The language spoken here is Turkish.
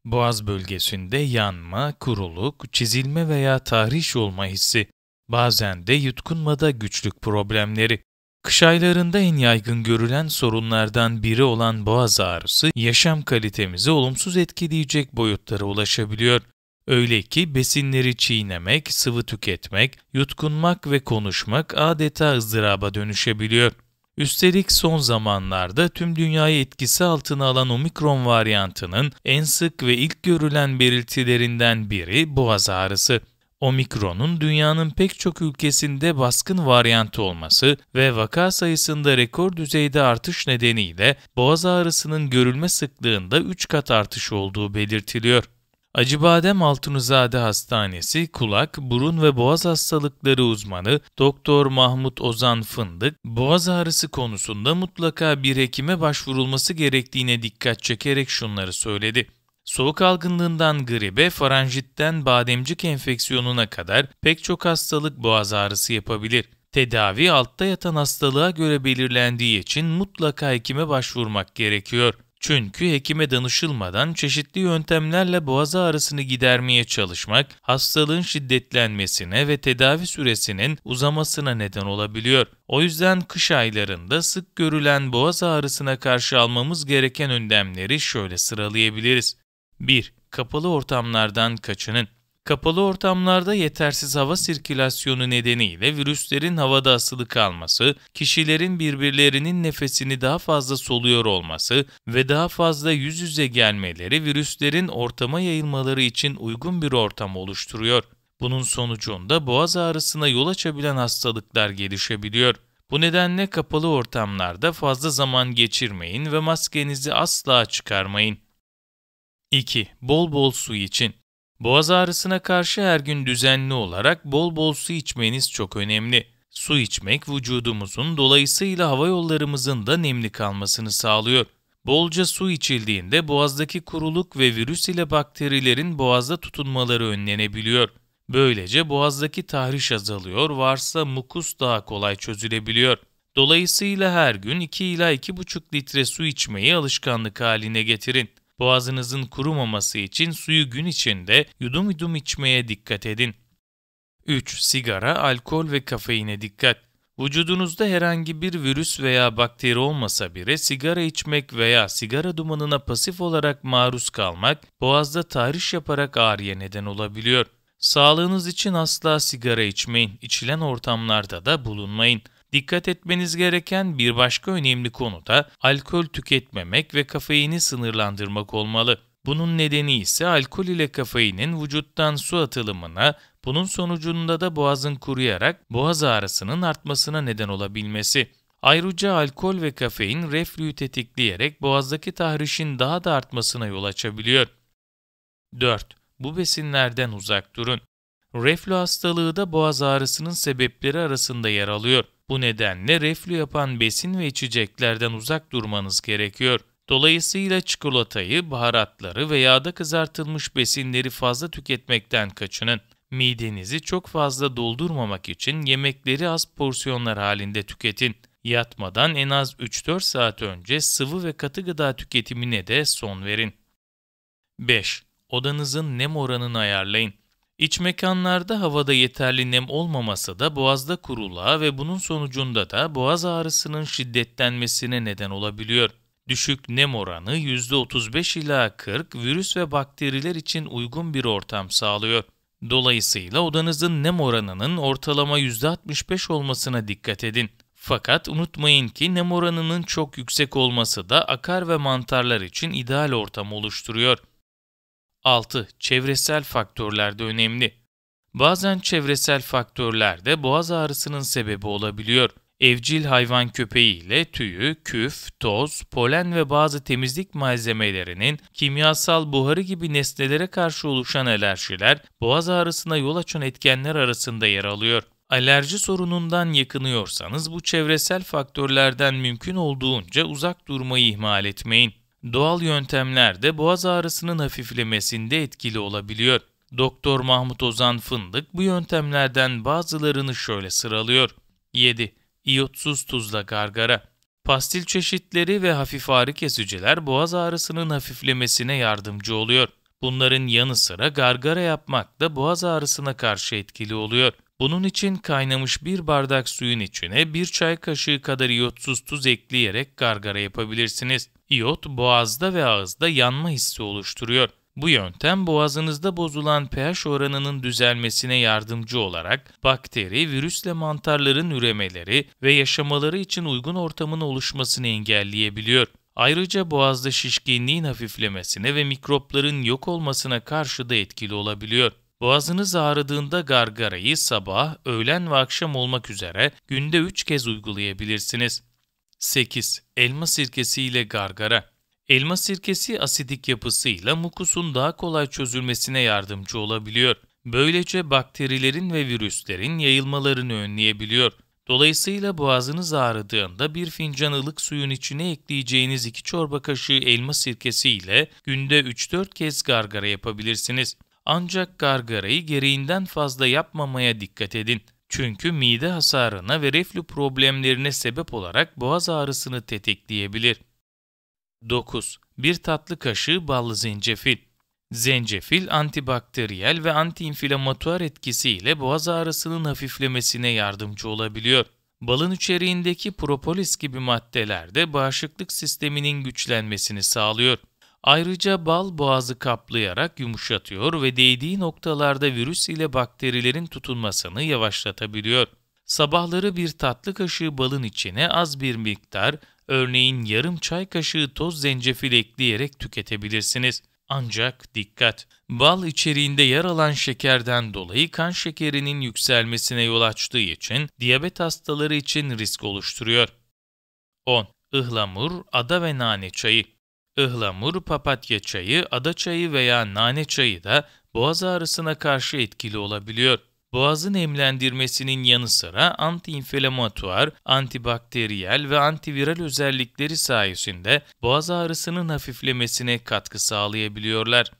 Boğaz bölgesinde yanma, kuruluk, çizilme veya tahriş olma hissi, bazen de yutkunmada güçlük problemleri. Kış aylarında en yaygın görülen sorunlardan biri olan boğaz ağrısı, yaşam kalitemizi olumsuz etkileyecek boyutlara ulaşabiliyor. Öyle ki besinleri çiğnemek, sıvı tüketmek, yutkunmak ve konuşmak adeta ızdıraba dönüşebiliyor. Üstelik son zamanlarda tüm dünyayı etkisi altına alan omikron varyantının en sık ve ilk görülen belirtilerinden biri boğaz ağrısı. Omikron'un dünyanın pek çok ülkesinde baskın varyantı olması ve vaka sayısında rekor düzeyde artış nedeniyle boğaz ağrısının görülme sıklığında 3 kat artış olduğu belirtiliyor. Acıbadem Altunizade Hastanesi kulak, burun ve boğaz hastalıkları uzmanı Doktor Mahmut Ozan Fındık, boğaz ağrısı konusunda mutlaka bir hekime başvurulması gerektiğine dikkat çekerek şunları söyledi. Soğuk algınlığından gribe, faranjitten bademcik enfeksiyonuna kadar pek çok hastalık boğaz ağrısı yapabilir. Tedavi altta yatan hastalığa göre belirlendiği için mutlaka hekime başvurmak gerekiyor. Çünkü hekime danışılmadan çeşitli yöntemlerle boğaz ağrısını gidermeye çalışmak, hastalığın şiddetlenmesine ve tedavi süresinin uzamasına neden olabiliyor. O yüzden kış aylarında sık görülen boğaz ağrısına karşı almamız gereken önlemleri şöyle sıralayabiliriz. 1. Kapalı ortamlardan kaçının. Kapalı ortamlarda yetersiz hava sirkülasyonu nedeniyle virüslerin havada asılı kalması, kişilerin birbirlerinin nefesini daha fazla soluyor olması ve daha fazla yüz yüze gelmeleri virüslerin ortama yayılmaları için uygun bir ortam oluşturuyor. Bunun sonucunda boğaz ağrısına yol açabilen hastalıklar gelişebiliyor. Bu nedenle kapalı ortamlarda fazla zaman geçirmeyin ve maskenizi asla çıkarmayın. 2. Bol bol su için. Boğaz ağrısına karşı her gün düzenli olarak bol bol su içmeniz çok önemli. Su içmek vücudumuzun dolayısıyla hava yollarımızın da nemli kalmasını sağlıyor. Bolca su içildiğinde boğazdaki kuruluk ve virüs ile bakterilerin boğazda tutunmaları önlenebiliyor. Böylece boğazdaki tahriş azalıyor, varsa mukus daha kolay çözülebiliyor. Dolayısıyla her gün 2 ila 2,5 litre su içmeyi alışkanlık haline getirin. Boğazınızın kurumaması için suyu gün içinde yudum yudum içmeye dikkat edin. 3. Sigara, alkol ve kafeine dikkat. Vücudunuzda herhangi bir virüs veya bakteri olmasa bile sigara içmek veya sigara dumanına pasif olarak maruz kalmak boğazda tahriş yaparak ağrıya neden olabiliyor. Sağlığınız için asla sigara içmeyin, içilen ortamlarda da bulunmayın. Dikkat etmeniz gereken bir başka önemli konu da alkol tüketmemek ve kafeini sınırlandırmak olmalı. Bunun nedeni ise alkol ile kafeinin vücuttan su atılımına, bunun sonucunda da boğazın kuruyarak boğaz ağrısının artmasına neden olabilmesi. Ayrıca alkol ve kafein reflüyü tetikleyerek boğazdaki tahrişin daha da artmasına yol açabiliyor. 4. Bu besinlerden uzak durun. Reflü hastalığı da boğaz ağrısının sebepleri arasında yer alıyor. Bu nedenle reflü yapan besin ve içeceklerden uzak durmanız gerekiyor. Dolayısıyla çikolatayı, baharatları ve yağda kızartılmış besinleri fazla tüketmekten kaçının. Midenizi çok fazla doldurmamak için yemekleri az porsiyonlar halinde tüketin. Yatmadan en az 3-4 saat önce sıvı ve katı gıda tüketimine de son verin. 5. Odanızın nem oranını ayarlayın. İç mekanlarda havada yeterli nem olmaması da boğazda kuruluğa ve bunun sonucunda da boğaz ağrısının şiddetlenmesine neden olabiliyor. Düşük nem oranı %35 ila 40 virüs ve bakteriler için uygun bir ortam sağlıyor. Dolayısıyla odanızın nem oranının ortalama %65 olmasına dikkat edin. Fakat unutmayın ki nem oranının çok yüksek olması da akar ve mantarlar için ideal ortam oluşturuyor. 6. Çevresel faktörler de önemli. Bazen çevresel faktörler de boğaz ağrısının sebebi olabiliyor. Evcil hayvan köpeği ile tüyü, küf, toz, polen ve bazı temizlik malzemelerinin kimyasal buharı gibi nesnelere karşı oluşan alerjiler boğaz ağrısına yol açan etkenler arasında yer alıyor. Alerji sorunundan yakınıyorsanız bu çevresel faktörlerden mümkün olduğunca uzak durmayı ihmal etmeyin. Doğal yöntemler de boğaz ağrısının hafiflemesinde etkili olabiliyor. Doktor Mahmut Ozan Fındık bu yöntemlerden bazılarını şöyle sıralıyor. 7. İyotsuz tuzla gargara. Pastil çeşitleri ve hafif ağrı kesiciler boğaz ağrısının hafiflemesine yardımcı oluyor. Bunların yanı sıra gargara yapmak da boğaz ağrısına karşı etkili oluyor. Bunun için kaynamış bir bardak suyun içine 1 çay kaşığı kadar iyotsuz tuz ekleyerek gargara yapabilirsiniz. İyot boğazda ve ağızda yanma hissi oluşturuyor. Bu yöntem boğazınızda bozulan pH oranının düzelmesine yardımcı olarak bakteri, virüsle mantarların üremeleri ve yaşamaları için uygun ortamın oluşmasını engelleyebiliyor. Ayrıca boğazda şişkinliğin hafiflemesine ve mikropların yok olmasına karşı da etkili olabiliyor. Boğazınız ağrıdığında gargarayı sabah, öğlen ve akşam olmak üzere günde 3 kez uygulayabilirsiniz. 8. Elma sirkesi ile gargara. Elma sirkesi asidik yapısıyla mukusun daha kolay çözülmesine yardımcı olabiliyor. Böylece bakterilerin ve virüslerin yayılmalarını önleyebiliyor. Dolayısıyla boğazınız ağrıdığında bir fincan ılık suyun içine ekleyeceğiniz 2 çorba kaşığı elma sirkesi ile günde 3-4 kez gargara yapabilirsiniz. Ancak gargarayı gereğinden fazla yapmamaya dikkat edin. Çünkü mide hasarına ve reflü problemlerine sebep olarak boğaz ağrısını tetikleyebilir. 9. 1 tatlı kaşığı ballı zencefil. Zencefil antibakteriyel ve antiinflamatuar etkisiyle boğaz ağrısının hafiflemesine yardımcı olabiliyor. Balın içeriğindeki propolis gibi maddeler de bağışıklık sisteminin güçlenmesini sağlıyor. Ayrıca bal boğazı kaplayarak yumuşatıyor ve değdiği noktalarda virüs ile bakterilerin tutunmasını yavaşlatabiliyor. Sabahları 1 tatlı kaşığı balın içine az bir miktar, örneğin yarım çay kaşığı toz zencefil ekleyerek tüketebilirsiniz. Ancak dikkat! Bal içeriğinde yer alan şekerden dolayı kan şekerinin yükselmesine yol açtığı için diyabet hastaları için risk oluşturuyor. 10. Ihlamur, ada ve nane çayı. Ihlamur, papatya çayı, ada çayı veya nane çayı da boğaz ağrısına karşı etkili olabiliyor. Boğazı nemlendirmesinin yanı sıra antiinflamatuar, antibakteriyel ve antiviral özellikleri sayesinde boğaz ağrısının hafiflemesine katkı sağlayabiliyorlar.